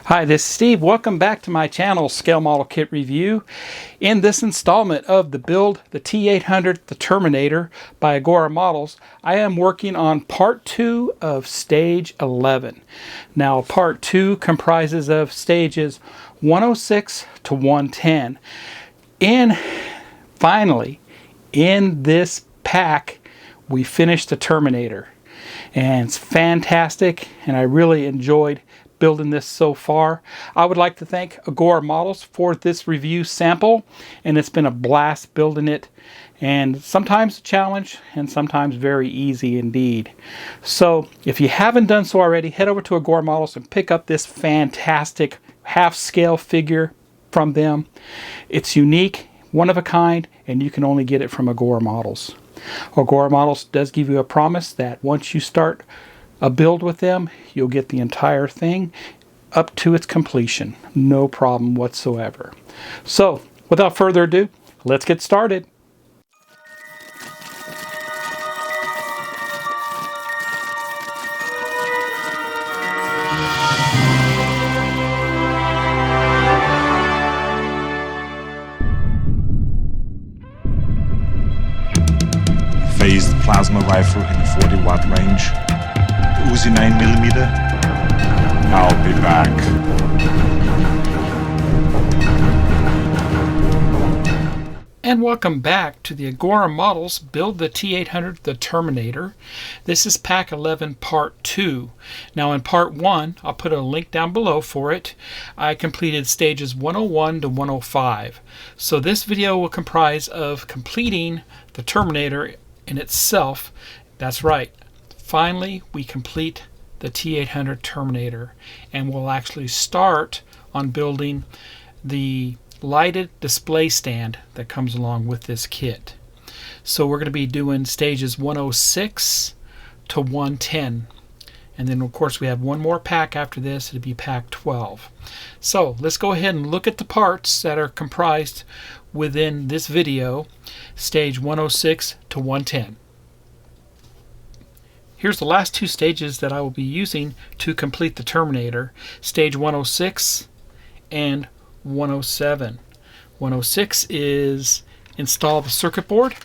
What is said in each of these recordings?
Hi, this is Steve. Welcome back to my channel, Scale Model Kit Review. In this installment of the build, the T-800, the Terminator by Agora Models, I am working on part 2 of stage 11. Now, part 2 comprises of stages 106 to 110. And finally, in this pack, we finished the Terminator. And it's fantastic, and I really enjoyed building this so far. I would like to thank Agora Models for this review sample, and it's been a blast building it, and sometimes a challenge and sometimes very easy indeed. So if you haven't done so already, head over to Agora Models and pick up this fantastic half-scale figure from them. It's unique, one of a kind, and you can only get it from Agora Models. Agora Models does give you a promise that once you start a build with them, you'll get the entire thing up to its completion. No problem whatsoever. So, without further ado, let's get started. Phased plasma rifle in a 40-watt range. Uzi 9mm. I'll be back. And welcome back to the Agora Models Build the T-800 the Terminator. This is Pack 11 Part 2. Now in Part 1, I'll put a link down below for it. I completed stages 101 to 105. So this video will comprise of completing the Terminator in itself. That's right. Finally, we complete the T-800 Terminator, and we'll actually start on building the lighted display stand that comes along with this kit. So we're going to be doing stages 106 to 110. And then, of course, we have one more pack after this. It'll be pack 12. So let's go ahead and look at the parts that are comprised within this video, stage 106 to 110. Here's the last two stages that I will be using to complete the Terminator, stage 106 and 107. 106 is install the circuit board.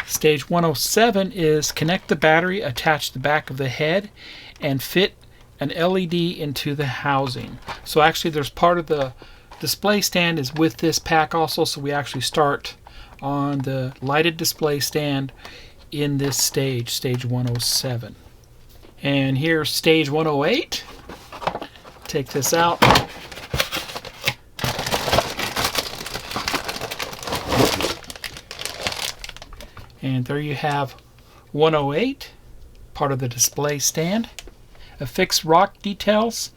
Stage 107 is connect the battery, attach the back of the head, and fit an LED into the housing. So actually there's part of the display stand is with this pack also, so we actually start on the lighted display stand in this stage, stage 107. And here's stage 108. Take this out. And there you have 108, part of the display stand. Affix rock details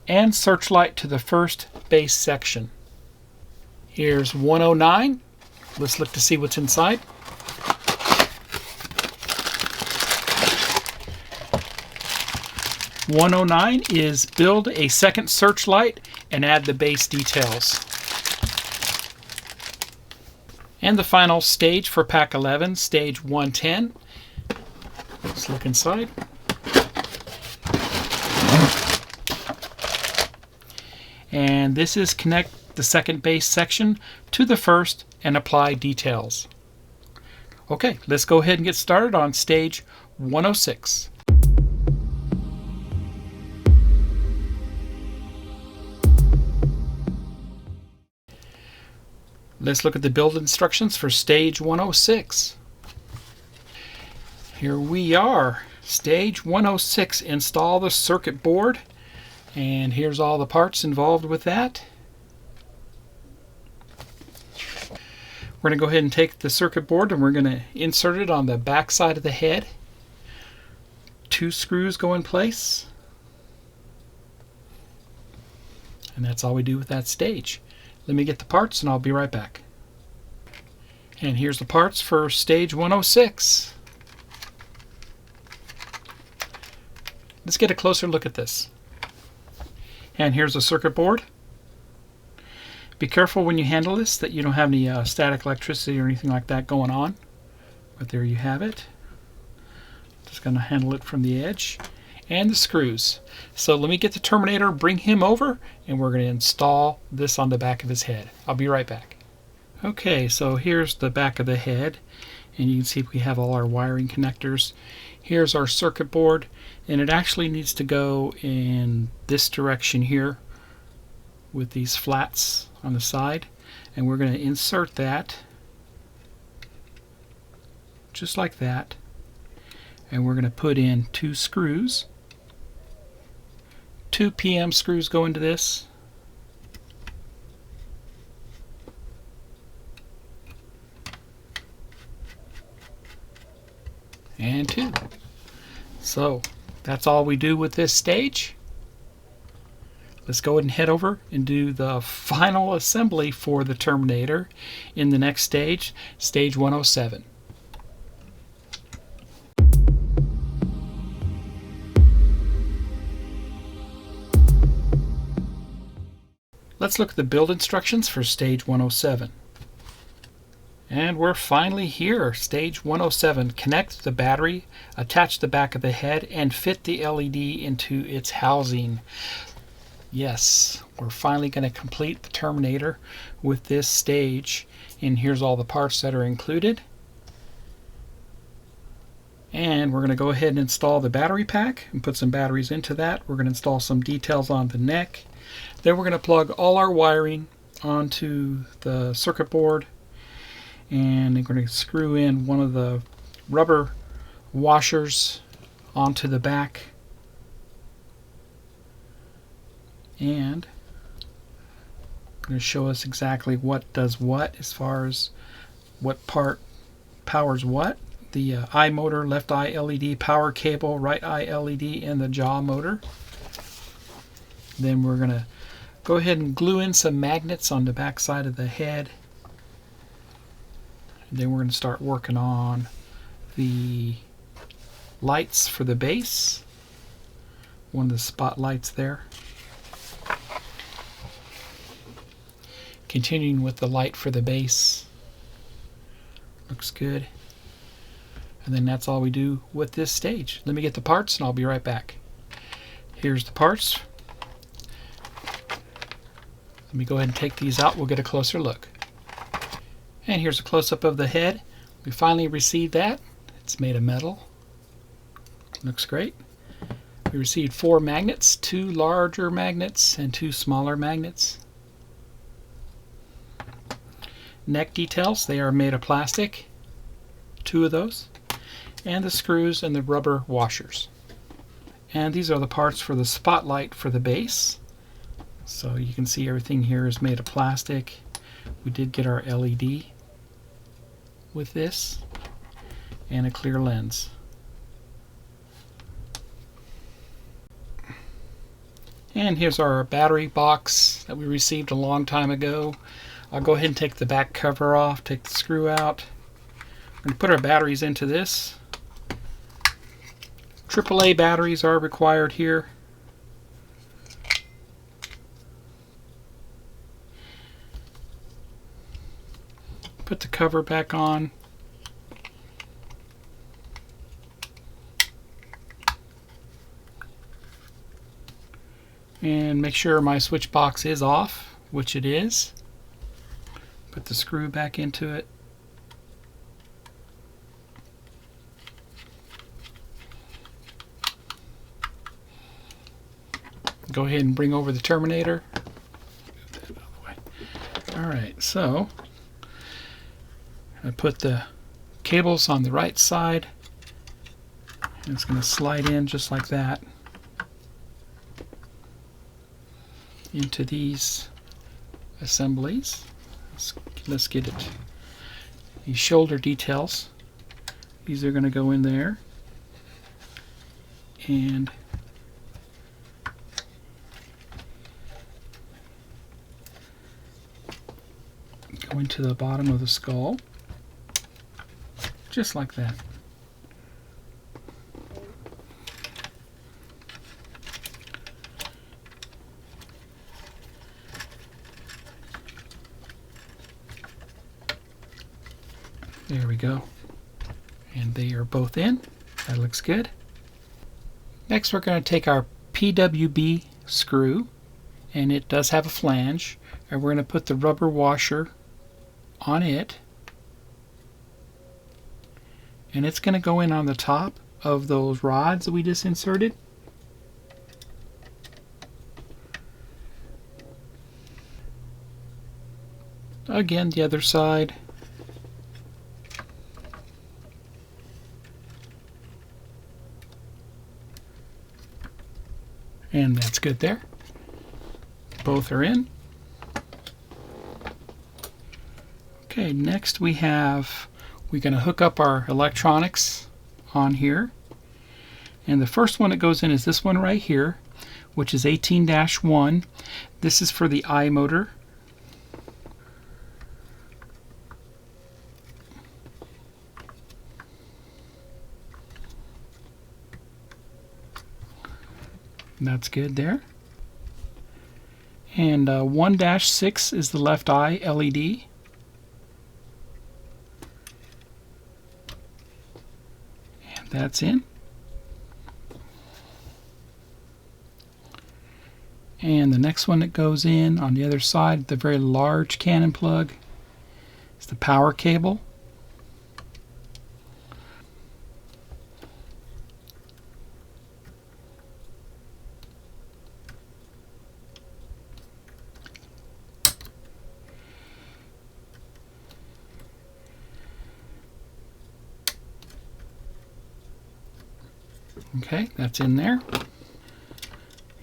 and searchlight to the first base section. Here's 109. Let's look to see what's inside. .109 is build a second searchlight and add the base details. And the final stage for Pack 11, stage 110. Let's look inside. And this is connect the second base section to the first and apply details. Okay, let's go ahead and get started on stage 106. Let's look at the build instructions for stage 106. Here we are. Stage 106, install the circuit board. And here's all the parts involved with that. We're going to go ahead and take the circuit board and we're going to insert it on the back side of the head. 2 screws go in place. And that's all we do with that stage. Let me get the parts and I'll be right back. And here's the parts for stage 106. Let's get a closer look at this. And here's the circuit board. Be careful when you handle this that you don't have any static electricity or anything like that going on. But there you have it. Just going to handle it from the edge. and the screws. So let me get the Terminator, bring him over, and we're going to install this on the back of his head. I'll be right back. Okay, so here's the back of the head, and you can see we have all our wiring connectors. Here's our circuit board, and it actually needs to go in this direction here with these flats on the side, and we're going to insert that just like that, and we're going to put in 2 screws. 2 PM screws go into this. And 2. So that's all we do with this stage. Let's go ahead and head over and do the final assembly for the Terminator in the next stage, stage 107. Let's look at the build instructions for stage 107. And we're finally here. Stage 107. Connect the battery, attach the back of the head, and fit the LED into its housing. Yes, we're finally going to complete the Terminator with this stage. And here's all the parts that are included. And we're going to go ahead and install the battery pack and put some batteries into that. We're going to install some details on the neck. Then we're going to plug all our wiring onto the circuit board, and we're going to screw in one of the rubber washers onto the back, and going to show us exactly what does what as far as what part powers what. The eye motor, left eye LED, power cable, right eye LED, and the jaw motor. Then we're going to go ahead and glue in some magnets on the back side of the head. And then we're going to start working on the lights for the base. One of the spotlights there. Continuing with the light for the base. Looks good. And then that's all we do with this stage. Let me get the parts and I'll be right back. Here's the parts. Let me go ahead and take these out. We'll get a closer look. And here's a close-up of the head. We finally received that. It's made of metal. Looks great. We received 4 magnets, 2 larger magnets and 2 smaller magnets. Neck details, they are made of plastic. 2 of those. And the screws and the rubber washers. And these are the parts for the spotlight for the base. So you can see everything here is made of plastic. We did get our LED with this and a clear lens. And here's our battery box that we received a long time ago. I'll go ahead and take the back cover off, take the screw out. We're going to put our batteries into this. AAA batteries are required here. Put the cover back on. And make sure my switch box is off, which it is. Put the screw back into it. Go ahead and bring over the Terminator. Alright, so I put the cables on the right side, and it's going to slide in just like that into these assemblies. Let's get it. These shoulder details, these are going to go in there, and go into the bottom of the skull. Just like that. There we go. And they are both in. That looks good. Next we're going to take our PWB screw, and it does have a flange, and we're going to put the rubber washer on it, and it's going to go in on the top of those rods that we just inserted. Again, the other side. And that's good there. Both are in. Okay, next we're going to hook up our electronics on here. And the first one that goes in is this one right here, which is 18-1. This is for the I motor. That's good there. And 1-6 is the left eye LED. And that's in. And the next one that goes in on the other side, the very large cannon plug, is the power cable. Okay, that's in there.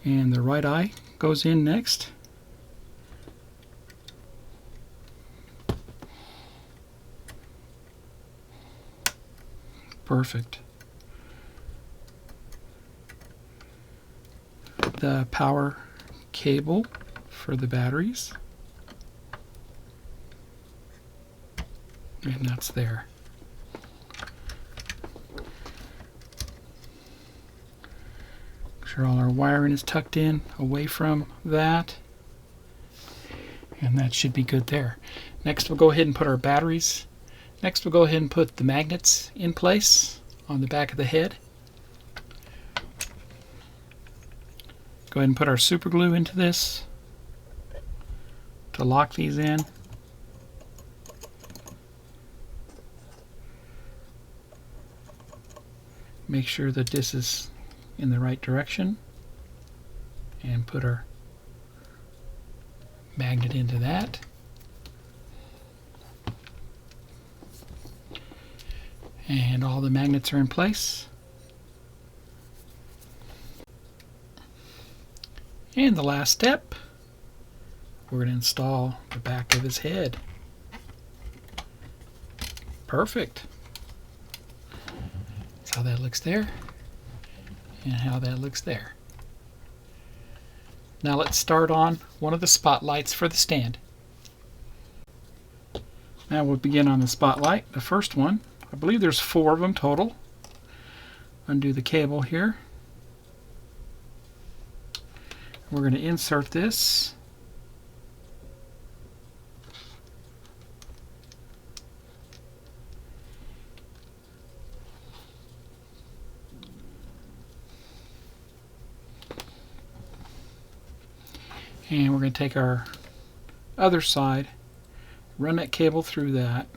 And the right eye goes in next. Perfect. The power cable for the batteries. And that's there. All our wiring is tucked in away from that, and that should be good there. Next we'll go ahead and put our batteries. Next we'll go ahead and put the magnets in place on the back of the head. Go ahead and put our super glue into this to lock these in. Make sure that this is in the right direction, and put our magnet into that. And all the magnets are in place. And the last step, we're going to install the back of his head. Perfect. That's how that looks there. And how that looks there. Now let's start on one of the spotlights for the stand. Now we'll begin on the spotlight, the first one. I believe there's 4 of them total. Undo the cable here. We're going to insert this. And we're going to take our other side, run that cable through that.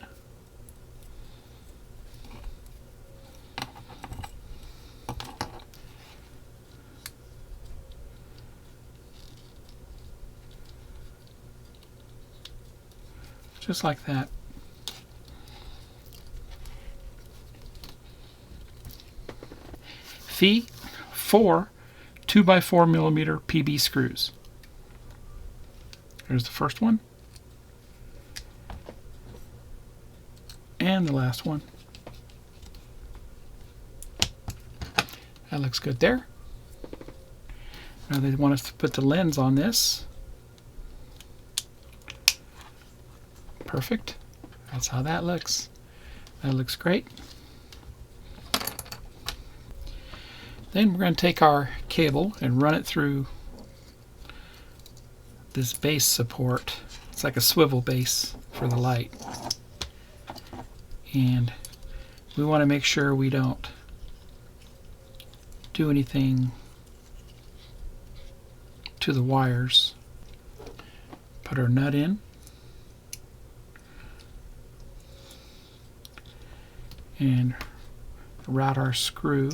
Just like that. Feet, 4 2x4mm PB screws. There's the first one. And the last one. That looks good there. Now they want us to put the lens on this. Perfect. That's how that looks. That looks great. Then we're going to take our cable and run it through this base support. It's like a swivel base for the light. And we want to make sure we don't do anything to the wires. Put our nut in. And route our screw.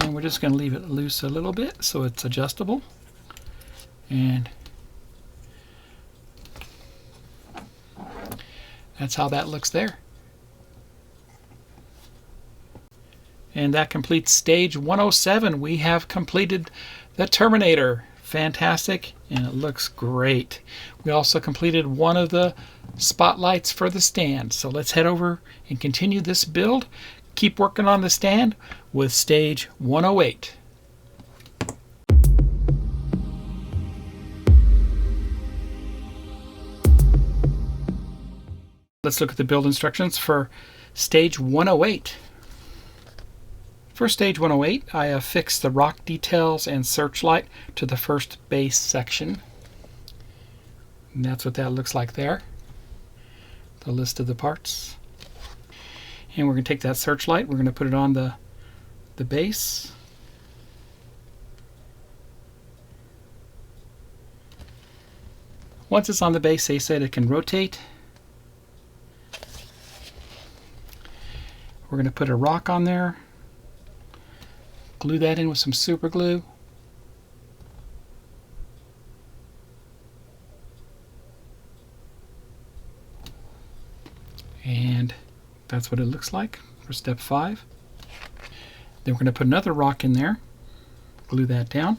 And we're just going to leave it loose a little bit so it's adjustable. And that's how that looks there. And that completes stage 107. We have completed the Terminator. Fantastic, and it looks great. We also completed one of the spotlights for the stand. So let's head over and continue this build. Keep working on the stand with stage 108. Let's look at the build instructions for stage 108. For stage 108, I affixed the rock details and searchlight to the first base section. And that's what that looks like there. The list of the parts. And we're going to take that searchlight, we're going to put it on the base. Once it's on the base, they said it can rotate. We're going to put a rock on there. Glue that in with some super glue. And that's what it looks like for step 5. Then we're going to put another rock in there. Glue that down.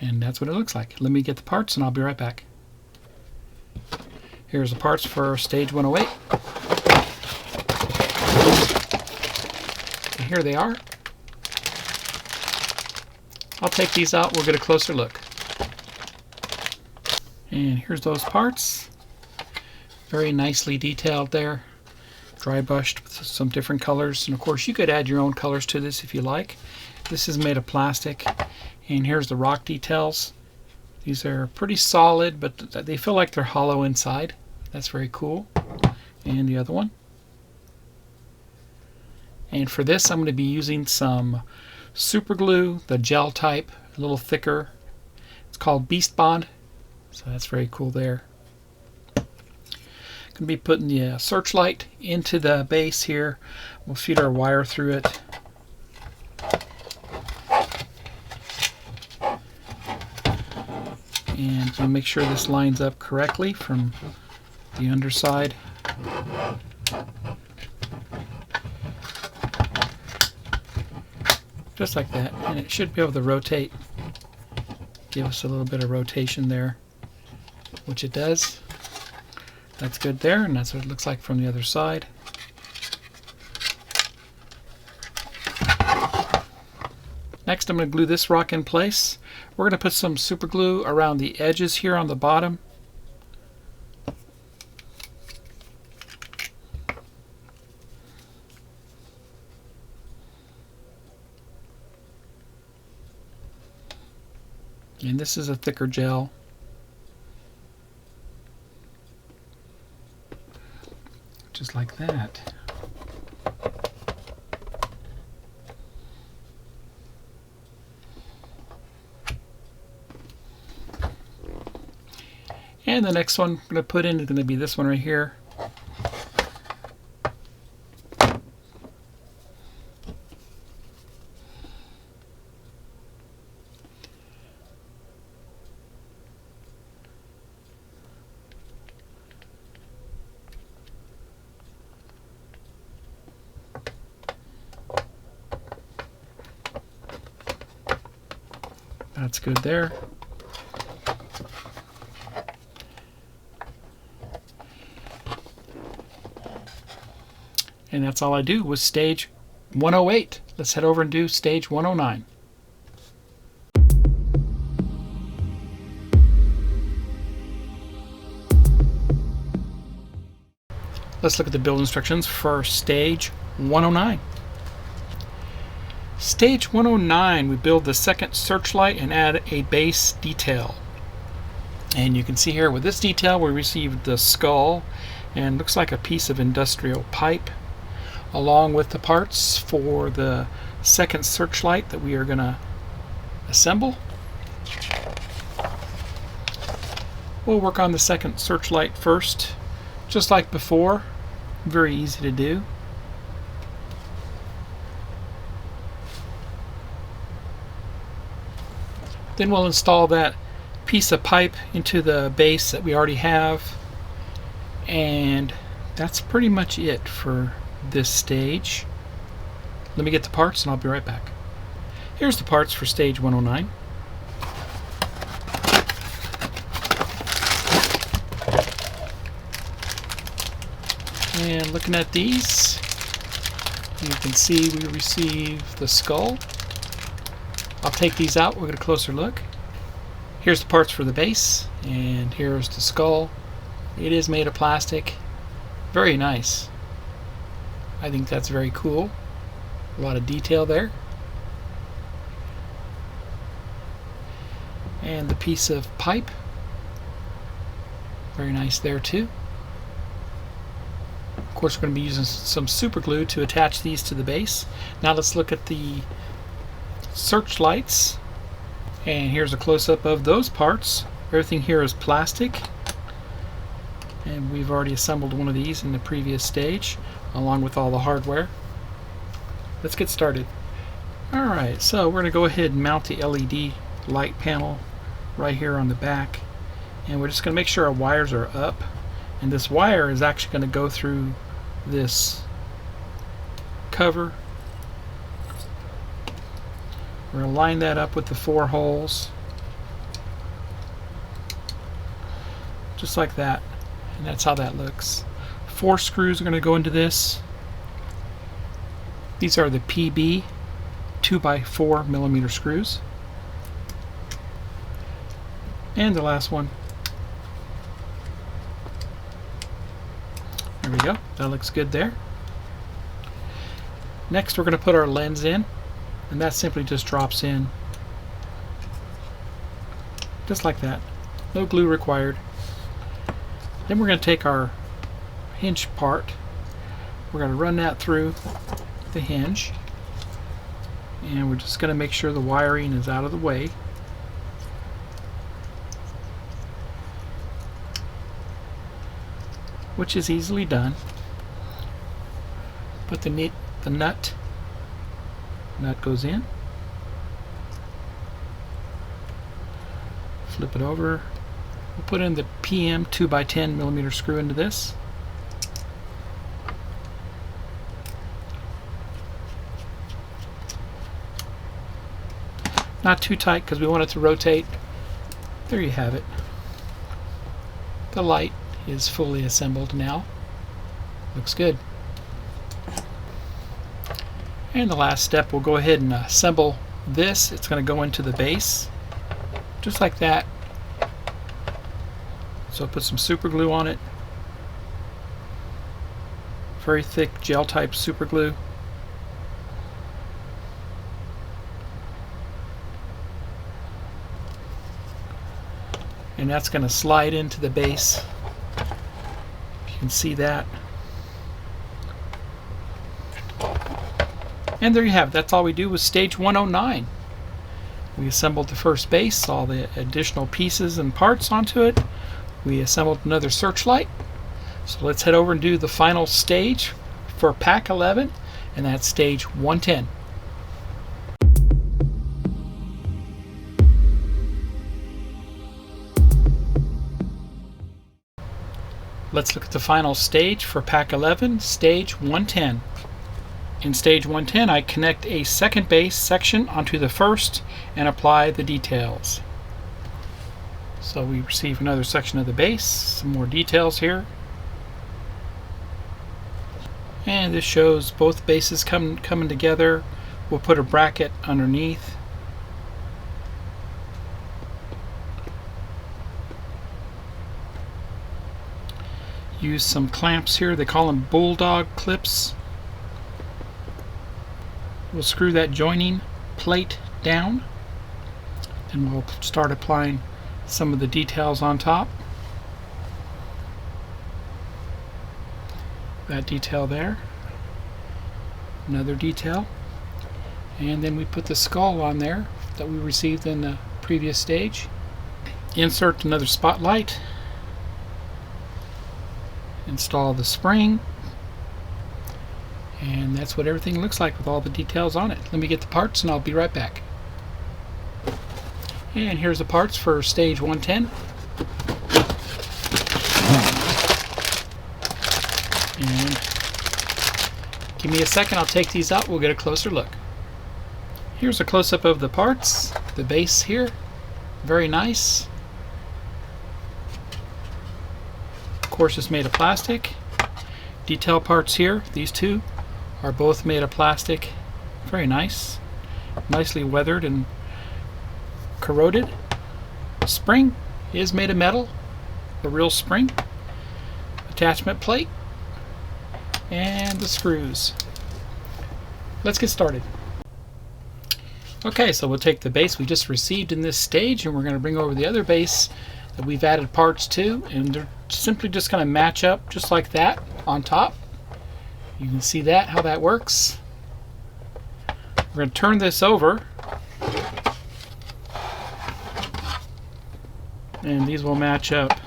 And that's what it looks like. Let me get the parts and I'll be right back. Here's the parts for stage 108. And here they are. I'll take these out, we'll get a closer look. And here's those parts. Very nicely detailed there. Dry brushed with some different colors. And of course you could add your own colors to this if you like. This is made of plastic. And here's the rock details. These are pretty solid, but they feel like they're hollow inside. That's very cool. And the other one. And for this, I'm going to be using some super glue, the gel type, a little thicker. It's called Beast Bond. So that's very cool there. Going to be putting the searchlight into the base here. We'll feed our wire through it. And we'll make sure this lines up correctly from the underside. Just like that. And it should be able to rotate. Give us a little bit of rotation there, which it does. That's good there, and that's what it looks like from the other side. Next, I'm going to glue this rock in place. We're going to put some super glue around the edges here on the bottom. And this is a thicker gel. Just like that. And the next one I'm going to put in is going to be this one right here. That's good there. And that's all I do with stage 108. Let's head over and do stage 109. Let's look at the build instructions for stage 109. Stage 109, we build the second searchlight and add a base detail. And you can see here with this detail we received the skull and looks like a piece of industrial pipe, along with the parts for the second searchlight that we are going to assemble. We'll work on the second searchlight first, just like before. Very easy to do. Then we'll install that piece of pipe into the base that we already have, and that's pretty much it for this stage. Let me get the parts and I'll be right back. Here's the parts for stage 109. And looking at these, you can see we receive the skull. I'll take these out, we'll get a closer look. Here's the parts for the base, and here's the skull. It is made of plastic. Very nice. I think that's very cool. A lot of detail there. And the piece of pipe. Very nice there too. Of course, we're going to be using some super glue to attach these to the base. Now let's look at the searchlights, and here's a close-up of those parts. Everything here is plastic, and we've already assembled one of these in the previous stage along with all the hardware. Let's get started. Alright, so we're going to go ahead and mount the LED light panel right here on the back, and we're just going to make sure our wires are up, and this wire is actually going to go through this cover. We're going to line that up with the 4 holes, just like that, and that's how that looks. 4 screws are going to go into this. These are the PB 2x4mm screws. And the last one. There we go. That looks good there. Next we're going to put our lens in, and that simply just drops in just like that. No glue required. Then we're going to take our hinge part, we're going to run that through the hinge, and we're just going to make sure the wiring is out of the way. Which is easily done. Put the nut goes in. Flip it over. We'll put in the PM 2x10mm screw into this. Not too tight because we want it to rotate. There you have it. The light is fully assembled now. Looks good. And the last step, we'll go ahead and assemble this. It's going to go into the base just like that. So put some super glue on it. Very thick gel type super glue. And that's going to slide into the base. You can see that. And there you have it. That's all we do with stage 109. We assembled the first base, all the additional pieces and parts onto it. We assembled another searchlight. So let's head over and do the final stage for pack 11, and that's stage 110. Let's look at the final stage for pack 11, stage 110. In stage 110, I connect a second base section onto the first and apply the details. So we receive another section of the base, some more details here. And this shows both bases coming together. We'll put a bracket underneath. Use some clamps here. They call them bulldog clips. We'll screw that joining plate down, and we'll start applying some of the details on top. That detail there. Another detail. And then we put the skull on there that we received in the previous stage. Insert another spotlight. Install the spring. And that's what everything looks like with all the details on it. Let me get the parts and I'll be right back. And here's the parts for stage 110. And give me a second, I'll take these out, we'll get a closer look. Here's a close-up of the parts, the base here, very nice. Of course, it's made of plastic. Detail parts here, these two, are both made of plastic, very nice, nicely weathered and corroded. Spring is made of metal, the real spring. Attachment plate and the screws. Let's get started. Okay, so we'll take the base we just received in this stage and we're going to bring over the other base that we've added parts to, and they're simply just going to match up just like that on top. You can see that, how that works. We're going to turn this over and these will match up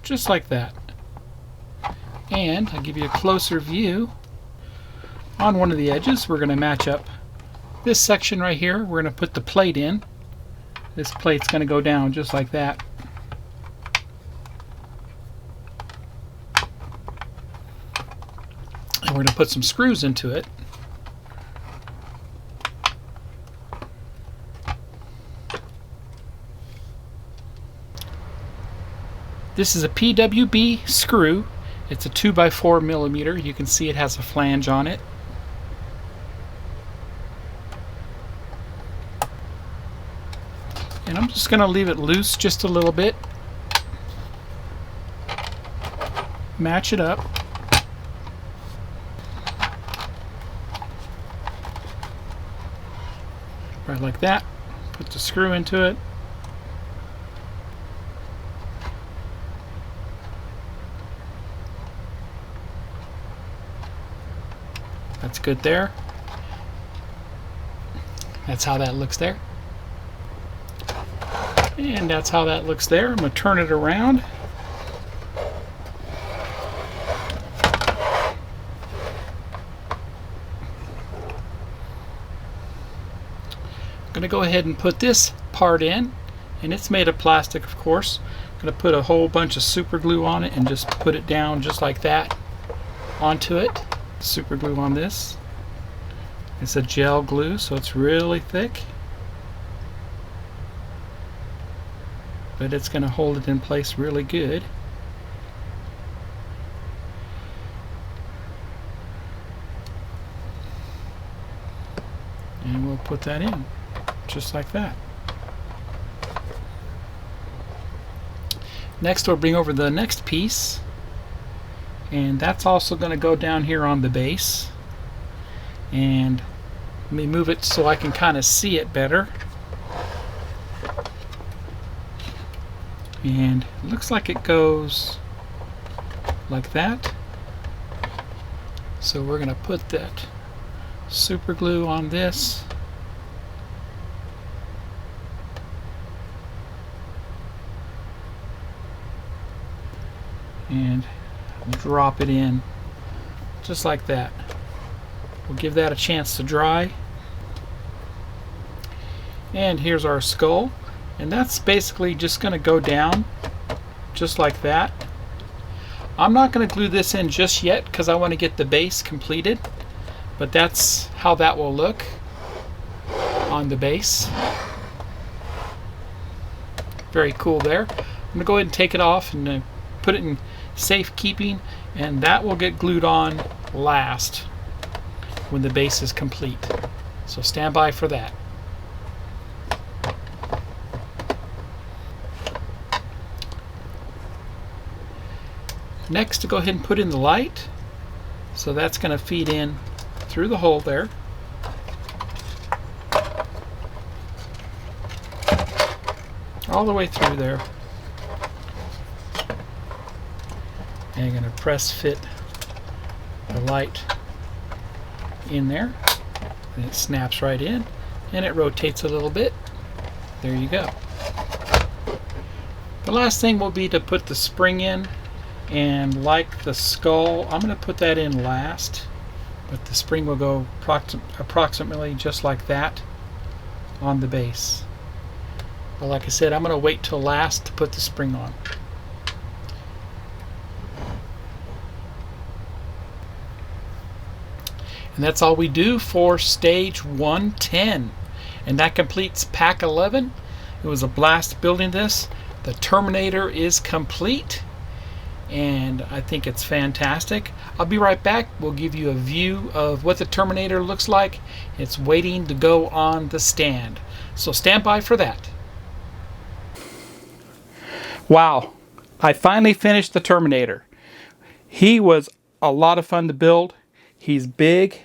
just like that. And I'll give you a closer view. On one of the edges we're going to match up this section right here. We're going to put the plate in. This plate's going to go down just like that. And we're going to put some screws into it. This is a PWB screw. It's a 2x4 millimeter. You can see it has a flange on it. And I'm just going to leave it loose just a little bit. Match it up. Right like that. Put the screw into it. That's good there. That's how that looks there. And that's how that looks there. I'm going to turn it around. I'm going to go ahead and put this part in, and it's made of plastic, of course. I'm going to put a whole bunch of super glue on it and just put it down just like that onto it. Super glue on this. It's a gel glue, so it's really thick, but it's going to hold it in place really good. And we'll put that in just like that. Next we'll bring over the next piece, and that's also going to go down here on the base. And let me move it so I can kind of see it better. And it looks like it goes like that. So we're going to put that super glue on this. And drop it in just like that. We'll give that a chance to dry. And here's our skull, and that's basically just going to go down just like that. I'm not going to glue this in just yet because I want to get the base completed, but that's how that will look on the base. Very cool there. I'm going to go ahead and take it off and put it in safekeeping, and that will get glued on last when the base is complete. So stand by for that. Next, to go ahead and put in the light. So that's going to feed in through the hole there. all the way through there. And I'm going to press fit the light in there. And it snaps right in, and it rotates a little bit. There you go. The last thing will be to put the spring in, and like the skull, I'm going to put that in last, but the spring will go approximately just like that on the base. But like I said, I'm going to wait till last to put the spring on. And that's all we do for stage 110. And that completes pack 11. It was a blast building this. The Terminator is complete, and I think it's fantastic. I'll be right back. We'll give you a view of what the Terminator looks like. It's waiting to go on the stand. So stand by for that. Wow, I finally finished the Terminator. He was a lot of fun to build. He's big,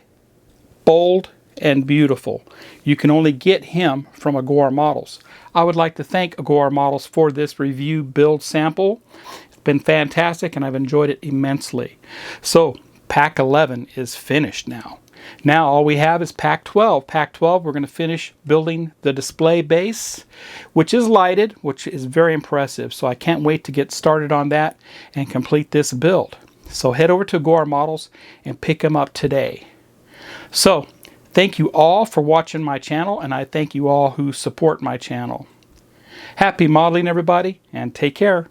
bold, and beautiful. You can only get him from Agora Models. I would like to thank Agora Models for this review build sample. It's been fantastic, and I've enjoyed it immensely. So pack 11 is finished now. Now all we have is pack 12. Pack 12, we're going to finish building the display base, which is lighted, which is very impressive. So I can't wait to get started on that and complete this build. So head over to Agora Models and pick them up today. So thank you all for watching my channel, and I thank you all who support my channel. Happy modeling, everybody, and take care.